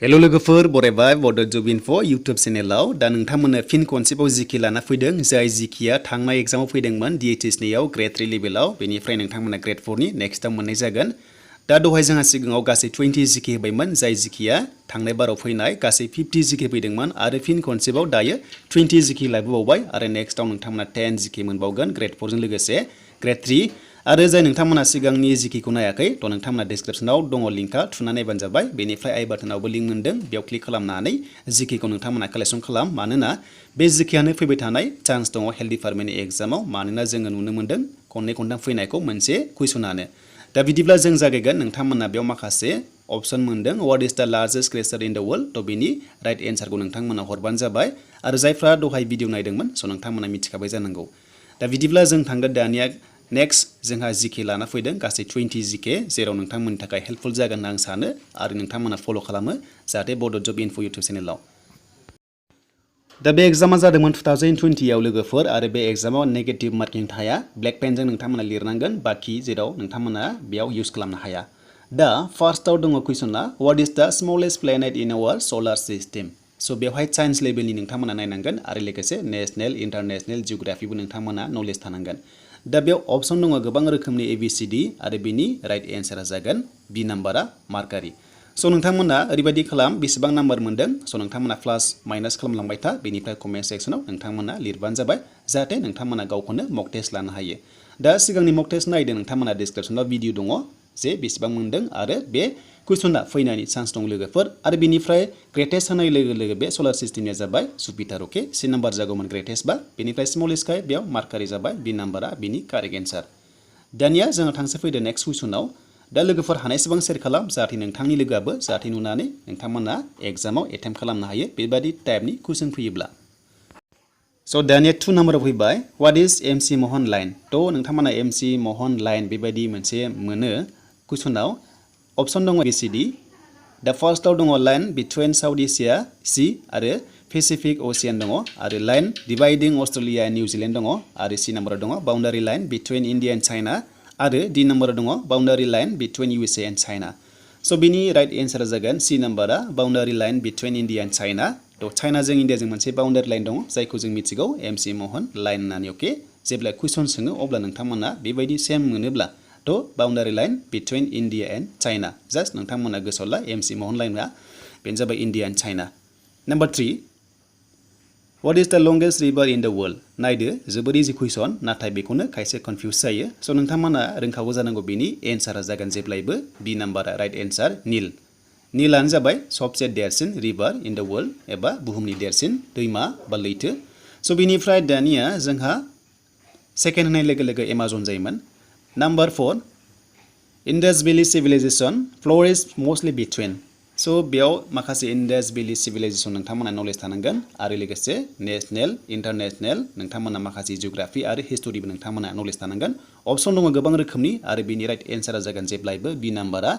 Hello लोगोफोर बरायबाय बड' जब info YouTube चेनेलाव दा नोंथांमोननो फिन खनसेबाव जिके लाना फैदों जाय जिकेया थांनाय एग्जामाव फैदोंमोन DHS नियाव ग्रेड 3 लेभेलाव बेनिफ्राय नोंथांमोना ग्रेड 4 नि नेक्स्टआव मोननाय जागोन दा दहाय जोंहा सिगाङाव गासै 20 जिके होबायमोन जाय जिकेया थांनाय बाराव फैनाय गासै 50 जिके फैदोंमोन आरो फिन खनसेबाव दायो 20 जिके लाबोबावबाय आरो नेक्स्टआव नोंथांमोना 10 जिके मोनबावगोन ग्रेड 4 जों लोगोसे ग्रेड 3 आरो जाय नोंथांमोना सिगांनि जिकेखौ नायाखै थ' नोंथांमोना डिसक्रिप्शनाव दङ लिंकआ थुना नायबानो जाबाय बेनिफ्राय आइ बाटनावबो लिंक मोनदों बेयाव क्लिक खालामनानै जिकेखौ नोंथांमोना कालेक्शन खालाम मानोना बे जिकेआनो फैबाय थानाय चान्स दङ हेल्थ डिपार्टमेन्टनि एग्जामाव मानोना जोङो नुनो मोनदों खननै खनथाम फैनायखौ मोनसे कुइसनानो दा बिदिब्ला जों जागायगोन नोंथांमोना बेयाव माखासे अपशन मोनदों व्हाट इज द लार्जेस्ट क्रेचार इन द वर्ल्ड थ' बेनि राइट एन्सारखौ नोंथांमोना हरबानो जाबाय आरो जायफ्रा दहाय भिडिअ नायदोंमोन स' नोंथांमोना मिथिखाबाय जानांगौ दा बिदिब्ला जों थांगोन दानिया नेक्स्ट जोंहा जिके लाना फैदों गासै 20 जिके जेराव नोंथांमोननि थाखाय हेल्पफुल जागोन होनना आं सानो आरो नोंथांमोना फल' खालामो जाहाथे बड' जब इनफो इउटुब चेनेलाव दा बे एग्जामा जादोंमोन 2020 आव लोगोफोर आरो बे एग्जामाव नेगेटिभ मार्किं थाया ब्लेक पेनजों नोंथांमोना लिरनांगोन बाखि जेराव नोंथांमोना बेयाव इउज खालामनो हाया दा फार्स्टआव दङ कुइसना what is the smallest planet in our solar system स' बेवहाय साइन्स लेभेलनि नोंथांमोना नायनांगोन आरो लोगोसे नेशनेल इन्टारनेशनेल जिअग्राफिबो नोंथांमोना नलेज थानांगोन दा बेयाव अपशन दङ गोबां रोखोमनि ABCD आरो बेनि राइट एन्सारा जागोन बि नाम्बारा मार्कारि स' नोंथांमोना ओरैबायदि खालाम बेसेबां नाम्बार मोनदों स' नोंथांमोना प्लास माइनास खालामलांबाय था बेनिफ्राय कमेन्ट सेक्सनाव नोंथांमोना लिरबानो जाबाय जाहाथे नोंथांमोना गावखौनो मक टेस्ट लानो हायो दा सिगांनि मक टेस्ट नायदों नोंथांमोना डिसक्रिप्शनाव भिडिअ दङ जे बेसेबां मोनदों आरो बे कुइसना फैनायनि चान्स दं लोगोफोर आरो बेनिफ्राय ग्रेटेस्ट होनाय लोगो लोगो बे सोलार सिस्टेमनिया जाबाय जुपिटार अके C नाम्बार जागौमोन ग्रेटेस्ट बा बेनिफ्राय स्मलेस्टखाय बेयाव मार्कारि जाबाय बि नाम्बारा बिनि कारेक्ट एन्सार दानिया जोङो थांसो फैदो नेक्स्ट कुइसनाव दा लोगोफोर हानायसेबां शेयार खालाम जाहाथे नोंथांनि लोगोआबो जाहाथे नुनानै नोंथांमोना एग्जामाव एटेम्प्ट खालामनो हायो बेबादि टाइपनि कुइसन फैयोब्ला स' दानिया 2 नाम्बाराव फैबाय व्हाट इज MC महन लाइन थ' नोंथांमोना MC महन लाइन बेबायदि मोनसे मोनो कुइसनाव अपशन दङ ABCD दा फार्स्टआव दङ line between south Asia sea आरो पेसिफिक असियान दङ आरो line dividing Australia and New Zealand दङ आरो C नाम्बाराव दङ boundary line between India and China आरो D नाम्बाराव दङ boundary line between USA and China स' बिनि राइट एन्सारा जागोन C नाम्बारा boundary line between India and China थ' चाइनाजों इन्डियाजों मोनसे बाउन्डारि लाइन दङ जायखौ जों मिथिगौ MC महन लाइन होननानै अके जेब्ला कुइसन सोङो अब्ला नोंथांमोना बेबायदि सेम मोनोब्ला the' boundary line between India and China just नोंथांमोना गोसोआव ला MC महन लाइनआ बेनो जाबाय India and China number 3 what is the longest river in the world नायदो जोबोर इजि कुइसन नाथाय बेखौनो खायसे कनफिउज जायो स' नोंथांमोना रोंखागौ जानांगौ बेनि एन्सारा जागोन जेब्लायबो बि नाम्बारा राइट एन्सार नील नीलानो जाबाय सबसे देरसिन रिभार इन द वर्ल्ड एबा बुहुमनि देरसिन दैमा बा लैथो स' बिनिफ्राय दानिया जोंहा सेकेन्ड होनाय लोगो लोगो एमाजन जायोमोन number 4 Indus valley civilisation flourish mostly between स' बेयाव माखासे इंडस वैली सिविलाइजेशन नोंथांमोना नलेज थानांगोन आरो लोगोसे नेशनेल इन्टारनेशनेल नोंथांमोना माखासे जिअग्राफि आरो हिस्टरिबो नोंथांमोना नलेज थानांगोन अपशन दङ गोबां रोखोमनि आरो बिनि राइट एन्सारा जागोन जेब्लायबो बि नाम्बारा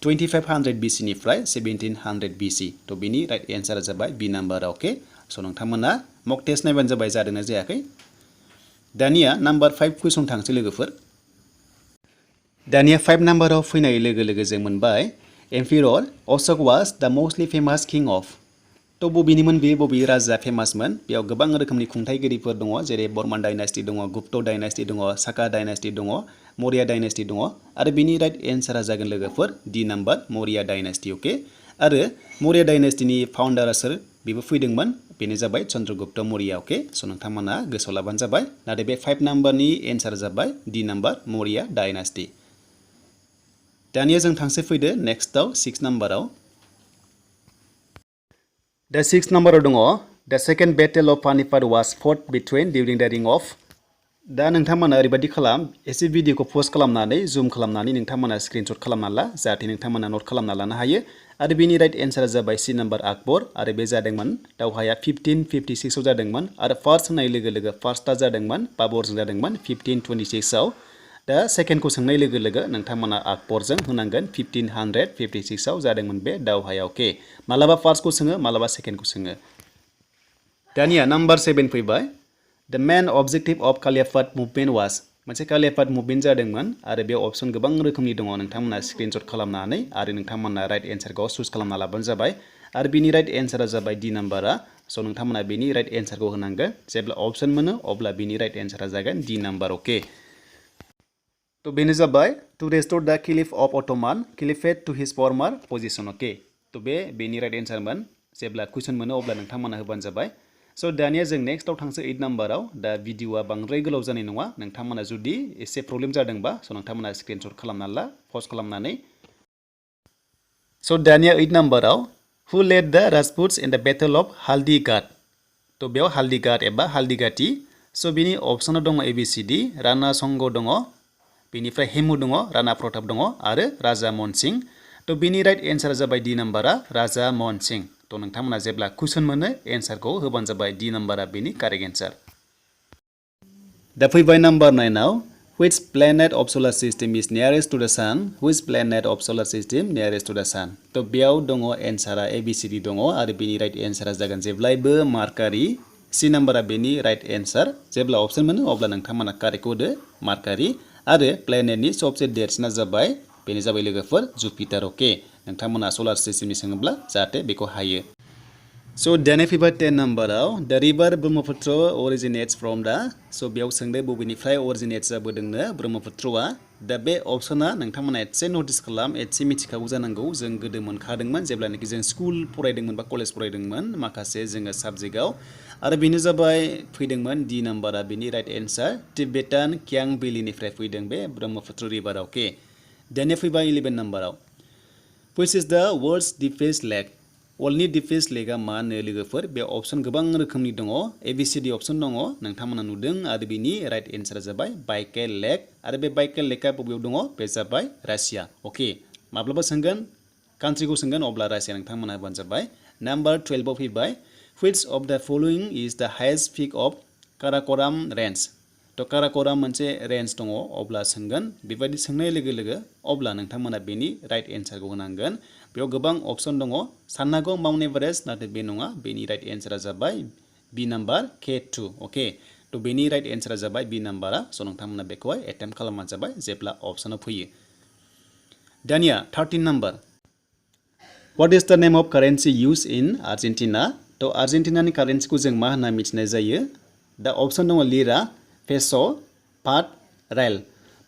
2500 BC निफ्राय 1700 BC थ' बिनि राइट एन्सारा जाबाय बि नाम्बारा अके स' नोंथांमोना मक टेस्ट नायबानो जाबाय जादोंना जायाखै दानिया नाम्बार 5 कुइसन थांसै लोगोफोर दानिया 5 नाम्बाराव फैनाय लोगो लोगो जों मोनबाय एम्पिरर अशोक वाज द मोस्टलि फेमास किं अफ थ' बबेनिमोन बे बबे राजा फेमासमोन बेयाव गोबां रोखोमनि खुंथायगिरिफोर दङ जेरै बर्मान डाइनास्टि दङ गुप्त डाइनास्टि दङ साका डाइनास्टि दङ मौर्य डाइनास्टि दङ आरो बिनि राइट एन्सारा जागोन लोगोफोर D नाम्बार मौर्य डाइनास्टि अके आरो मौर्य डाइनास्टिनि फाउन्डारा सोर बेबो फैदोंमोन बेनो जाबाय चन्द्रगुप्त मौर्य अके स' नोंथांमोना गोसोआव लाबानो जाबाय नाथाय बे 5 नाम्बारनि एन्सारा जाबाय D नाम्बार मौर्य डाइनास्टि दानिया जों थांसै फैदो नेक्स्टआव 6 नाम्बाराव दा 6 नाम्बाराव दङ the second battle of Panipat was fought between during the reign of the नोंथांमोना ओरैबायदि खालाम एसे भिडिअखौ पस्ट खालामनानै जुम खालामनानै नोंथांमोना स्क्रिनशट खालामना ला जाहाथे नोंथांमोना नट खालामना लानो हायो आरो बेनि राइट एन्सारा जाबाय C नाम्बार आकबर आरो बे जादोंमोन दावहाया 1556 आव जादोंमोन आरो फार्स्ट होनाय लोगो लोगो फार्स्टआ जादोंमोन बाबरजों जादोंमोन 1526 आव दा सेकेन्डखौ सोंनाय लोगो लोगो नोंथांमोना आकबरजों होनांगोन 1556 आव जादोंमोन बे दावहाया अके मालाबा फार्स्टखौ सोङो मालाबा सेकेन्डखौ सोङो दानिया नाम्बार 7 फैबाय द मेन अबजेक्टिभ अफ खालियाफात मुभमेन्ट वाज मोनसे खालियाफात मुभमेन्ट जादोंमोन आरो बे अपसन गोबां रोखोमनि दङ नोंथांमोना स्क्रिनशट खालामनानै आरो नोंथांमोना राइट एन्सारखौ चुज खालामना लाबानो जाबाय आरो बिनि राइट एन्सारा जाबाय D नाम्बारा स' नोंथांमोना बिनि राइट एन्सारखौ होनांगोन जेब्ला अपसन मोनो अब्ला बिनि राइट एन्सारा जागोन D नाम्बार अके तो बेनो जाबाय to restore the caliph of Ottoman caliphate to his former position अके तो बेनि राइट एन्सारमोन जेब्ला कुइसन मोनो अब्ला नोंथांमोना होबानो जाबाय स' दानिया जों नेक्स्टआव थांसै 8 नाम्बाराव दा भिडिअआ बांद्राय गोलाव जानाय नङा नोंथांमोना जुदि एसे प्रब्लेम जादोंबा स' नोंथांमोना स्क्रिनशट खालामना ला पस्ट खालामनानै स' दानिया 8 नाम्बाराव हु लेड द राजपुट्स इन द बेटल अफ हाल्दिघाट तो बेयाव हाल्दिघाट एबा हाल्दिघाटी स' बिनि अपसनाव दङ ABCD राणा संग दङ बेनिफ्राय हेमु दङ राणा प्रताप दङ आरो राजा मनसिं तो बिनि राइट एन्सारा जाबाय D नाम्बारा राजा मनसिं तो नोंथांमोना जेब्ला कुइसन मोनो एन्सारखौ होबानो जाबाय D नाम्बारा बेनि कारेक्ट एन्सार दा फैबाय नाम्बार 9 आव Which planet of solar system is nearest to the sun? Which planet of solar system nearest to the sun? तो बेयाव दङ एन्सारा ABCD दङ आरो बेनि राइट एन्सारा जागोन जेब्लायबो मार्कारि C नाम्बारा बेनि राइट एन्सार जेब्ला अपसन मोनो अब्ला नोंथांमोना कारेक्ट होदो मार्कारि आरो प्लेनेटनि सबसे देरसिना जाबाय बेनो जाबाय लोगोफोर जुपिटार अके नोंथांमोना सलार सिस्टेमनि सोङोब्ला जाहाथे बेखौ हायो स' दानिया फैबाय 10 नाम्बाराव द रिभार ब्रह्मपुत्र अरिजिनेट्स फ्रम दा स' बेयाव सोंदो बबेनिफ्राय अरिजिनेट जाबोदोंनो ब्रह्मपुत्रआ दा बे अपसना नोंथांमोना एसे नटिस खालाम एसे मिथिखागौ जानांगौ जों गोदो मोनखादोंमोन जेब्लानाखि जों स्कुल फरायदोंमोन बा कलेज फरायदोंमोन माखासे जोङो साबजेक्टआव आरो बेनो जाबाय फैदोंमोन D नाम्बारा बेनि राइट एन्सार टिबेटान कियां बेलिनिफ्राय फैदों बे ब्रह्मपुत्र रिभार अके दानिया फैबाय 11 नाम्बाराव Which is the world's deepest lake? वर्ल्डनि डिपेस्ट लेकआ मा होनो लोगोफोर बे अपसन गोबां रोखोमनि दङ ABCD अपसन दङ नोंथांमोना नुदों आरो बिनि राइट एन्सारा जाबाय बाइकेल लेक आरो बे बाइकेल लेकआ बबेयाव दङ बे जाबाय रासिया अके माब्लाबा सोंगोन कान्ट्रिखौ सोंगोन अब्ला रासिया नोंथांमोना होबानो जाबाय नाम्बार 12 आव फैबाय Which of the following is the highest peak of Karakoram range तो काराक'राम मोनसे रेन्ज दङ अब्ला सोंगोन बेबायदि सोंनाय लोगो लोगो अब्ला नोंथांमोना बेनि राइट एन्सारखौ होनांगोन बेयाव गोबां अपसन दङ साननांगौ माउन्ट एभारेस्ट नाथाय बे नङा बेनि राइट एन्सारा जाबाय B नाम्बार K2 अके तो बेनि राइट एन्सारा जाबाय B नाम्बारा स' नोंथांमोना बेखौहाय एटेम्प्ट खालामबानो जाबाय जेब्ला अपसनाव फैयो दानिया 13 number What is the name of currency used in Argentina? तो आर्जेन्टिनानि कारेन्सिखौ जों मा होनना मिथिनाय जायो दा अपसन दङ लिरा पेस' पाट रेल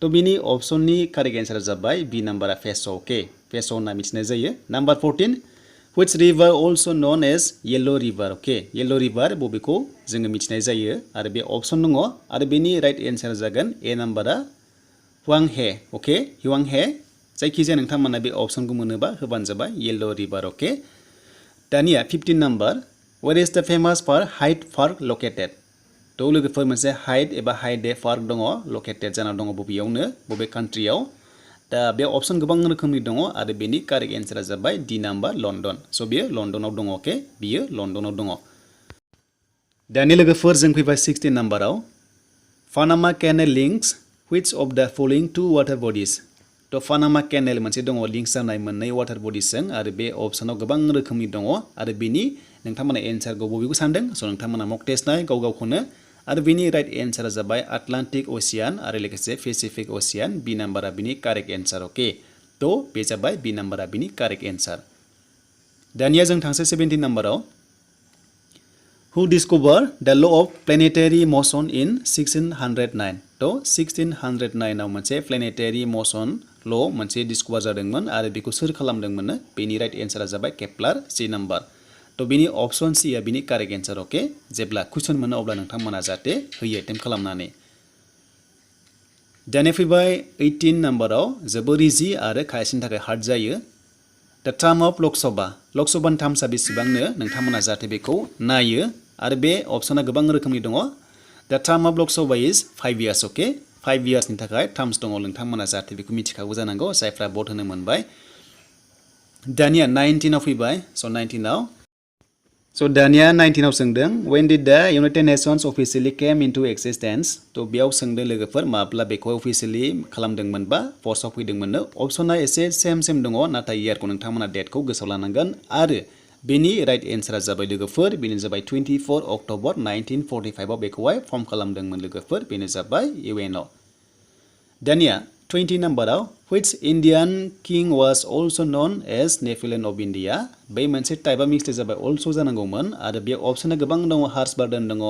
तो बिनि अपसननि कारेक्ट एन्सारा जाबाय B नाम्बारा पेस' अके पेस' होनना मिथिनाय जायो number 14 Which river also known as Yellow River okay yellow' river बबेखौ जोङो मिथिनाय जायो आरो बे अपसन दङ आरो बेनि राइट एन्सारा जागोन A नाम्बारा हुआंहे अके हुआंहे जायखिजाया नोंथांमोना बे अपसनखौ मोनोबा होबानो जाबाय येल्ल' रिभार अके दानिया 15 number Where is the famous park Hyde Park located? तो लोगोफोर मोनसे हाइड एबा हाइडे पार्क दङ लकेटेड जाना दङ बबेयावनो बबे कान्ट्रियाव दा बे अपसन गोबां रोखोमनि दङ आरो बेनि कारेक्ट एन्सारा जाबाय D नाम्बार लण्डन स' बियो लण्डनाव दङ अके बियो लण्डनाव दङ दानि लोगोफोर जों फैबाय 16 नाम्बाराव Panama canal links which of the following two water bodies तो पानामा केनेल मोनसे दङ लिंक्स जानाय मोननै वाटार बडिसजों आरो बे अपसनाव गोबां रोखोमनि दङ आरो बेनि नोंथांमोना एन्सारखौ बबेखौ सानदों स' नोंथांमोना मक टेस्ट नाय गाव गावखौनो आरो बेनि राइट एन्सारा जाबाय आटलान्टिक असियान आरो लोगोसे पेसिफिक असियान B नाम्बारा बिनि कारेक्ट एन्सार अके तो बे जाबाय B नाम्बारा बिनि कारेक्ट एन्सार दानिया जों थांसै 17 नाम्बाराव Who discovered the law of planetary motion in 1609 तो 1609 आव मोनसे planetary motion law मोनसे डिस्कभार जादोंमोन आरो बेखौ सोर खालामदोंमोन बेनि राइट एन्सारा जाबाय केप्लार C नाम्बार तो बिनि अपसन C आ बिनि कारेक्ट एन्सार अके जेब्ला कुइसन मोनो अब्ला नोंथांमोना जाहाथे होयो एटेम्प्ट खालामनानै दानिया फैबाय 18 नाम्बाराव जोबोर इजि आरो खायसेनि थाखाय हार्ड जायो दा टार्म अफ लक सभा लक सभानि टार्म्सआ बेसेबांनो नोंथांमोना जाहाथे बेखौ नायो आरो बे अपसना गोबां रोखोमनि दङ the term of Lok Sabha is 5 years अके 5 इयार्सनि थाखाय टार्म्स दङ नोंथांमोना जाहाथे बेखौ मिथिखागौ जानांगौ जायफ्रा भट होनो मोनबाय दानिया 19 आव फैबाय स' 19 आव स' दानिया 19 आव सोंदों when did the United Nations officially came into existence तो बेयाव सोंदों लोगोफोर माब्ला बेखौ अफिसियेलि खालामदोंमोन बा फर्सआव फैदोंमोननो अपसना एसे सेम दङ नाथाय इयारखौ नोंथांमोना डेटखौ गोसोआव लानांगोन आरो बेनि राइट एन्सारा जाबाय लोगोफोर बेनो जाबाय 24 अक्ट'बर 1945 आव बेखौहाय फर्म खालामदोंमोन लोगोफोर बेनो जाबाय UN आव दानिया 20 नाम्बाराव which Indian king was also known as Napoleon of India बै मोनसे टाइपआ मिक्सड जाबाय also जानांगौमोन आरो बे अपसना गोबां दङ हर्षवर्धन दङ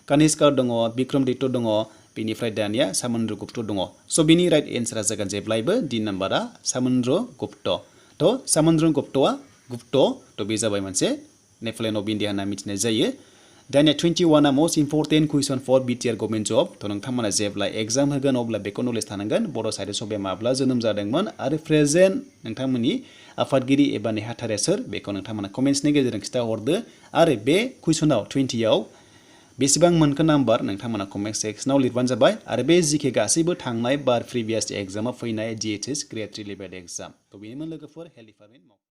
कनिष्का दङ विक्रमदित्य दङ बेनिफ्राय दानिया समुद्रगुप्त दङ स' बिनि राइट एन्सारा जागोन जेब्लायबो डी नाम्बारा समुद्रगुप्त थ' समुद्रगुप्तआ गुप्त थ' बे जाबाय मोनसे नेपलियन अफ इन्डिया होनना मिथिनाय जायो दानिया 21 मोस्ट इम्पर्टेन्ट कुइसन फर बिटिआर गभर्नमेन्ट जब थ' नोंथांमोना जेब्ला एग्जाम होगोन अब्ला बेखौ नलेज थानांगोन बर' साहित्य सभाया माब्ला जोनोम जादोंमोन आरो प्रेजेन्ट नोंथांमोननि आफादगिरि एबा नेहाथारिया सोर बेखौ नोंथांमोना कमेन्ट्सनि गेजेरजों खिथाहरदो आरो बे कुइसनाव 20आव बेसेबां मोनखो नाम्बार नोंथांमोना कमेन्ट सेक्सनाव लिरबानो जाबाय आरो बे जिके गासैबो थांनाय बार प्रिभियास एग्जामाव फैनाय DHS ग्रेड 3 लेभेल एग्जाम थ' बेनोमोन लोगोफोर हेल्थ डिपार्टमेन्ट